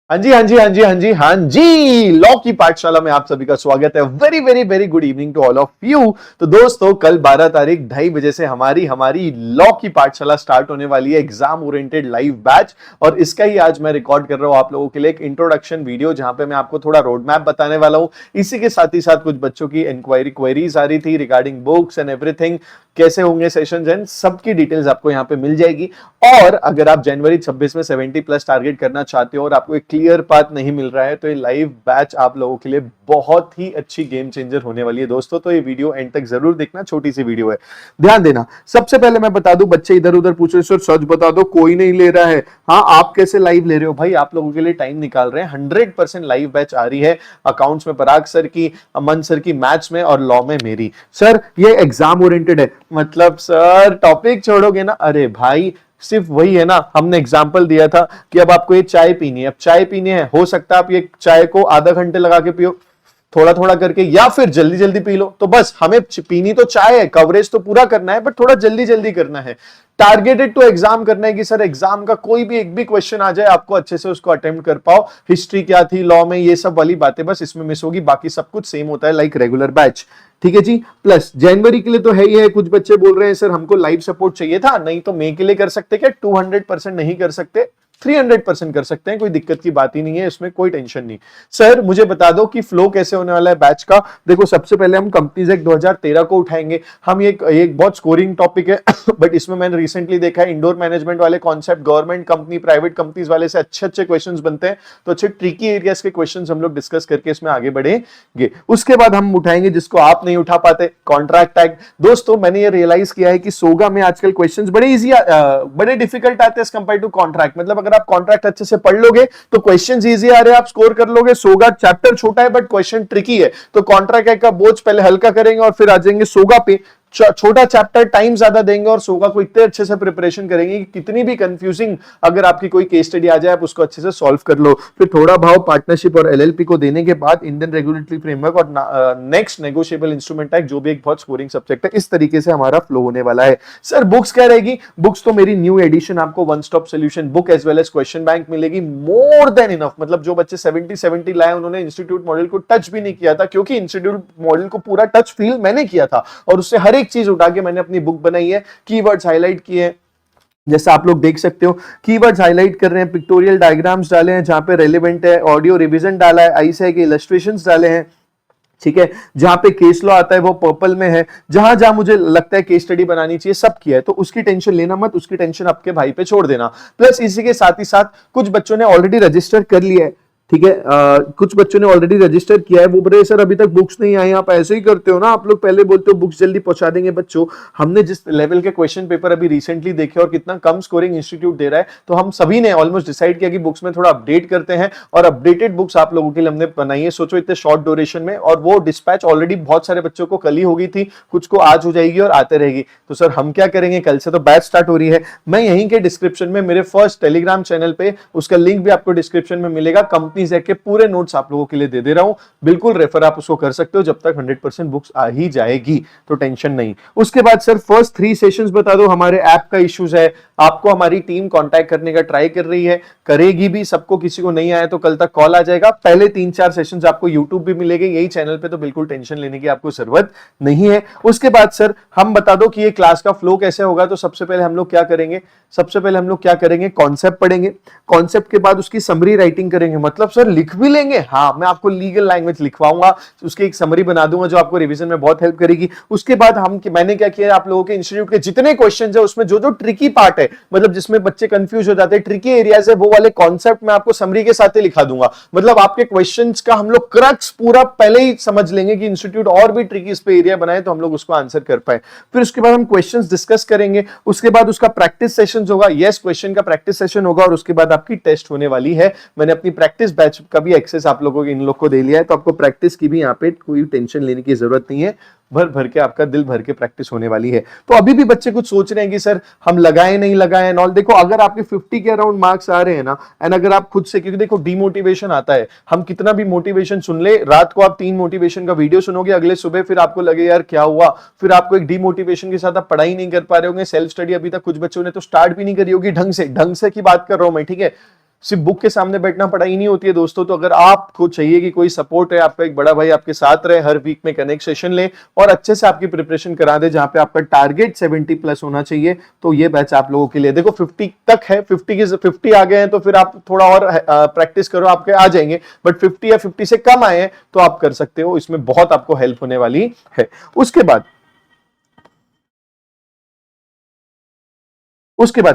हाँ जी, हाँ जी, हाँ जी, हाँ जी, हाँ जी। लॉ की पाठशाला में आप सभी का स्वागत है। Very very very good evening to all of you. तो दोस्तों, कल 12 तारीख 2:30 बजे से हमारी हमारी लॉ की पाठशाला स्टार्ट होने वाली है, एग्जाम ओरिएंटेड लाइव बैच। और इसका ही आज मैं रिकॉर्ड कर रहा हूं आप लोगों के लिए एक इंट्रोडक्शन वीडियो, जहां पे मैं आपको थोड़ा रोड मैप बताने वाला हूं। इसी के साथ ही साथ कुछ बच्चों की क्वेरीज आ रही थी रिगार्डिंग बुक्स एंड एवरीथिंग, कैसे होंगे सेशंस एंड सबकी डिटेल्स आपको यहाँ पे मिल जाएगी। और अगर आप जनवरी 26 में 70+ टारगेट करना चाहते हो और आपको एक क्लियर पाथ नहीं मिल रहा है, तो ये लाइव बैच आप लोगों के लिए बहुत ही अच्छी गेम चेंजर होने वाली है दोस्तों। तो ये वीडियो एंड तक जरूर देखना, छोटी सी वीडियो है, ध्यान देना। सबसे पहले मैं बता दूं, बच्चे इधर उधर पूछ रहे सर सच बता दो कोई नहीं ले रहा है। हाँ, आप कैसे लाइव ले रहे हो भाई? आप लोगों के लिए टाइम निकाल रहे हैं। 100% लाइव बैच आ रही है। अकाउंट्स में पराग सर की, अमन सर की, मैथ्स में और लॉ में मेरी। सर ये एग्जाम ओरिएंटेड है, मतलब सर टॉपिक छोड़ोगे ना? अरे भाई, सिर्फ वही है ना, हमने एग्जाम्पल दिया था कि अब आपको ये चाय पीनी है। अब चाय पीनी है, हो सकता है आप ये चाय को आधा घंटे लगा के पियो, थोड़ा थोड़ा करके, या फिर जल्दी जल्दी पी लो। तो बस हमें पीनी तो चाय है, कवरेज तो पूरा करना है, बट थोड़ा जल्दी जल्दी करना है। टारगेटेड टू एग्जाम करना है कि सर एग्जाम का कोई भी एक भी क्वेश्चन आ जाए, आपको अच्छे से उसको अटेम्प्ट कर पाओ। हिस्ट्री क्या थी, लॉ में, ये सब वाली बातें बस इसमें मिस होगी, बाकी सब कुछ सेम होता है लाइक रेगुलर बैच। ठीक है जी। प्लस जनवरी के लिए तो है ही है। कुछ बच्चे बोल रहे हैं सर हमको लाइव सपोर्ट चाहिए था, नहीं तो मई के लिए कर सकते क्या? 200% नहीं कर सकते, 300% कर सकते हैं, कोई दिक्कत की बात ही नहीं है, इसमें कोई टेंशन नहीं। सर मुझे बता दो कि फ्लो कैसे होने वाला है बैच का। देखो, सबसे पहले हम कंपनीज एक्ट 2013 को उठाएंगे। हम एक बहुत स्कोरिंग टॉपिक है बट इसमें मैंने रिसेंटली देखा है इंडोर मैनेजमेंट वाले concept, government company, private companies वाले से अच्छे अच्छे क्वेश्चंस बनते हैं। तो अच्छे ट्रिकी एरियाज के क्वेश्चंस हम लोग डिस्कस करके इसमें आगे बढ़ेंगे। उसके बाद हम उठाएंगे जिसको आप नहीं उठा पाते, कॉन्ट्रैक्ट एक्ट। दोस्तों, मैंने ये रियलाइज किया है कि सोगा में आजकल क्वेश्चंस बड़े इजी, बड़े डिफिकल्ट आते हैं एज कंपेयर टू कॉन्ट्रैक्ट। मतलब अगर आप कॉन्ट्रैक्ट अच्छे से पढ़ लोगे तो क्वेश्चंस इजी आ रहे हैं, आप स्कोर कर लोगे। सोगा चैप्टर छोटा है बट क्वेश्चन ट्रिकी है, तो कॉन्ट्रैक्ट का बोझ पहले हल्का करेंगे और फिर आ जाएंगे सोगा पे। छोटा चैप्टर, टाइम ज्यादा देंगे और सोगा को इतने अच्छे से प्रिपरेशन करेंगे कि कितनी भी कंफ्यूजिंग अगर आपकी कोई केस स्टडी आ जाए, आप उसको अच्छे से सॉल्व कर लो। फिर थोड़ा भाव पार्टनरशिप और एलएलपी को देने के बाद इंडियन रेगुलेटरी फ्रेमवर्क और नेक्स्ट नेगोशिएबल इंस्ट्रूमेंट एक्ट, जो भी एक बहुत स्कोरिंग सब्जेक्ट है। इस तरीके से हमारा फ्लो होने वाला है। सर बुक्स क्या रहेगी? बुक्स तो मेरी न्यू एडिशन, आपको one stop solution book as well as question bank मिलेगी, मोर देन इनफ। मतलब जो बच्चे 70 लाए उन्होंने इंस्टीट्यूट मॉडल को टच भी नहीं किया था, क्योंकि इंस्टीट्यूट मॉडल को पूरा टच फील मैंने किया था और उससे हर एक चीज उठा के मैंने अपनी बुक बनाई है। कीवर्ड्स हाईलाइट किए, जैसा आप लोग देख सकते हो, कीवर्ड्स हाईलाइट कर रहे हैं, पिक्टोरियल डायग्राम्स डाले हैं जहां पे रेलेवेंट है, ऑडियो रिवीजन डाला है, आईसे के इलस्ट्रेशंस डाले हैं। ठीक है, जहां पे केस लॉ आता है वो पर्पल में है। जहां जहां मुझे लगता है केस स्टडी बनानी चाहिए सब किया है, तो उसकी टेंशन लेना मत, उसकी टेंशन आपके भाई पे छोड़ देना। प्लस इसी के साथ ही साथ कुछ बच्चों ने ऑलरेडी रजिस्टर कर लिया है। ठीक है, कुछ बच्चों ने ऑलरेडी रजिस्टर किया है। वो बोले सर अभी तक बुक्स नहीं आई। आप ऐसे ही करते हो ना, आप लोग पहले बोलते हो बुक्स जल्दी पहुंचा देंगे। बच्चों, हमने जिस लेवल के क्वेश्चन पेपर अभी रिसेंटली देखे और कितना कम स्कोरिंग इंस्टीट्यूट दे रहा है, तो हम सभी ने ऑलमोस्ट डिसाइड किया कि बुक्स में थोड़ा अपडेट करते हैं और अपडेटेड बुक्स आप लोगों के लिए हमने बनाई है। सोचो इतने शॉर्ट ड्यूरेशन में, और वो डिस्पैच ऑलरेडी बहुत सारे बच्चों को कल ही हो गई थी, कुछ को आज हो जाएगी और आते रहेगी। तो सर हम क्या करेंगे, कल से तो बैच स्टार्ट हो रही है। मैं यहीं के डिस्क्रिप्शन में मेरे फर्स्ट टेलीग्राम चैनल पे, उसका लिंक भी आपको डिस्क्रिप्शन में मिलेगा, कंपनीज एक्ट के पूरे नोट्स आप लोगों के लिए दे रहा हूं। बिल्कुल रेफर आप उसको कर सकते हो, जब तक 100% बुक्स आ ही जाएगी, तो टेंशन नहीं। उसके बाद सर फर्स्ट 3 सेशंस बता दो, हमारे ऐप का इश्यूज है, आपको हमारी टीम कांटेक्ट करने का ट्राई कर रही है, करेगी भी। सबको, किसी को नहीं आया तो कल तक कॉल आ जाएगा। पहले 3-4 सेशंस आपको यूट्यूब भी मिलेंगे, यही चैनल पे, तो बिल्कुल टेंशन लेने की आपको जरूरत नहीं है। उसके बाद सर हम बता दो कि ये क्लास का फ्लो कैसे होगा। तो सबसे पहले हम लोग क्या करेंगे, कॉन्सेप्ट पढ़ेंगे। कॉन्सेप्ट के बाद उसकी समरी राइटिंग करेंगे। मतलब सर लिख भी लेंगे? हाँ, मैं आपको लीगल लैंग्वेज लिखवाऊंगा, उसकी एक समरी बना दूंगा जो आपको रिवीजन में बहुत हेल्प करेगी। उसके बाद मैंने क्या किया, आप लोगों के इंस्टीट्यूट के जितने क्वेश्चंस है उसमें जो जो ट्रिकी पार्ट है, मतलब जिसमें बच्चे कंफ्यूज हो जाते हैं, ट्रिकी एरियाज है, वो वाले कॉन्सेप्ट मैं आपको समरी के साथ ही लिखा दूंगा। मतलब आपके क्वेश्चंस का हम लोग क्रक्स पूरा पहले ही समझ लेंगे कि इंस्टीट्यूट और भी ट्रिकी इस पे एरिया बनाए तो हम लोग उसको आंसर कर पाए। फिर उसके बाद हम क्वेश्चंस डिस्कस करेंगे। उसके बाद उसका प्रैक्टिस सेशन होगा, यस क्वेश्चन का प्रैक्टिस सेशन होगा, और उसके बाद आपकी टेस्ट होने वाली है। मैंने अपनी प्रैक्टिस बैच का भी एक्सेस आप लोगों को, इन लोग को दे लिया है, तो आपको प्रैक्टिस की भी यहाँ पे कोई टेंशन लेने की जरूरत नहीं है। भर भर के आपका दिल भर के प्रैक्टिस होने वाली है। तो अभी भी बच्चे कुछ सोच रहे हैं कि सर हम लगाए नहीं लगाए नॉल। देखो, अगर आपके 50 के अराउंड मार्क्स आ रहे हैं ना, एंड अगर आप खुद से, क्योंकि देखो डीमोटिवेशन आता है, हम कितना भी मोटिवेशन सुन ले, रात को आप 3 मोटिवेशन का वीडियो सुनोगे, अगले सुबह फिर आपको लगे यार क्या हुआ, फिर आपको एक डीमोटिवेशन के साथ आप पढ़ाई नहीं कर पा रहे होंगे। सेल्फ स्टडी अभी तक कुछ बच्चों ने तो स्टार्ट भी नहीं करी होगी ढंग से की बात कर रहा हूं मैं, ठीक है। सिर्फ बुक के सामने बैठना पढ़ाई नहीं होती है दोस्तों। तो अगर आपको चाहिए कि कोई सपोर्ट है, आपका एक बड़ा भाई आपके साथ रहे, हर वीक में कनेक्ट सेशन ले और अच्छे से आपकी प्रिपरेशन करा दे, जहां पे आपका टारगेट 70 प्लस होना चाहिए, तो ये बैच आप लोगों के लिए। देखो 50 तक है, 50 आ गए हैं तो फिर आप थोड़ा और प्रैक्टिस करो, आपके आ जाएंगे। बट 50 या 50 से कम आए हैं तो आप कर सकते हो, इसमें बहुत आपको हेल्प होने वाली है। उसके बाद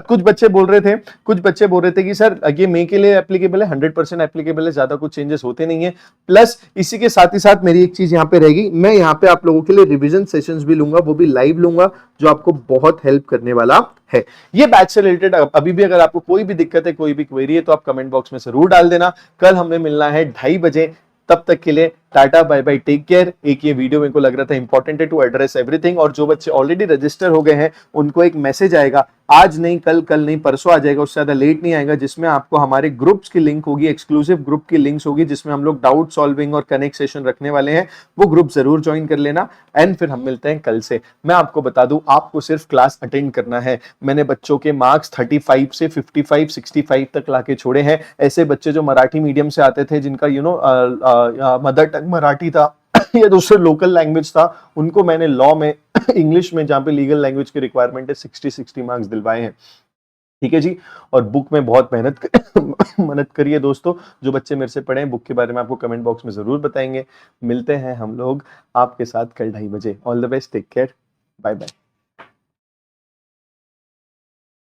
कुछ बच्चे बोल रहे थे कि सर ये मई के लिए एप्लीकेबल है, 100% एप्लीकेबल है, ज्यादा कुछ चेंजेस होते नहीं है। प्लस इसी के साथ ही साथ मेरी एक चीज यहाँ पे रहेगी, मैं यहाँ पे आप लोगों के लिए रिवीजन सेशंस भी लूंगा, वो भी लाइव लूंगा, जो आपको बहुत हेल्प करने वाला है। ये बैच से रिलेटेड अभी भी अगर आपको कोई भी दिक्कत है, कोई भी क्वेरी है, तो आप कमेंट बॉक्स में जरूर डाल देना। कल हमें मिलना है 2:30 बजे, तब तक के लिए tata bye bye, take care. एक ये वीडियो मेरे को लग रहा था इंपॉर्टेंट है टू एड्रेस एवरीथिंग। और जो बच्चे ऑलरेडी रजिस्टर हो गए हैं उनको एक मैसेज आएगा, आज नहीं कल नहीं परसों आ जाएगा, उससे ज्यादा लेट नहीं आएगा, जिसमें आपको हमारे ग्रुप्स की लिंक होगी, एक्सक्लूसिव ग्रुप की लिंक्स होगी, जिसमें हम लोग डाउट सॉल्विंग और कनेक्ट सेशन रखने वाले हैं। वो ग्रुप जरूर ज्वाइन कर लेना। एंड फिर हम मिलते हैं कल से। मैं आपको बता दूं, आपको सिर्फ क्लास अटेंड करना है। मैंने बच्चों के मार्क्स 35 से 55 65 तक लाके छोड़े हैं। ऐसे बच्चे जो मराठी मीडियम से आते थे, जिनका मदर टंग मराठी था या दूसरे लोकल लैंग्वेज था, उनको मैंने लॉ में इंग्लिश में, जहां पे लीगल लैंग्वेज की रिक्वायरमेंट है, 60 मार्क्स दिलवाए हैं। ठीक है जी। और बुक में बहुत मेहनत करिए दोस्तों। जो बच्चे मेरे से पढ़े हैं, बुक के बारे में आपको कमेंट बॉक्स में जरूर बताएंगे। मिलते हैं हम लोग आपके साथ कल 2:30 बजे। All the best, take care, bye bye.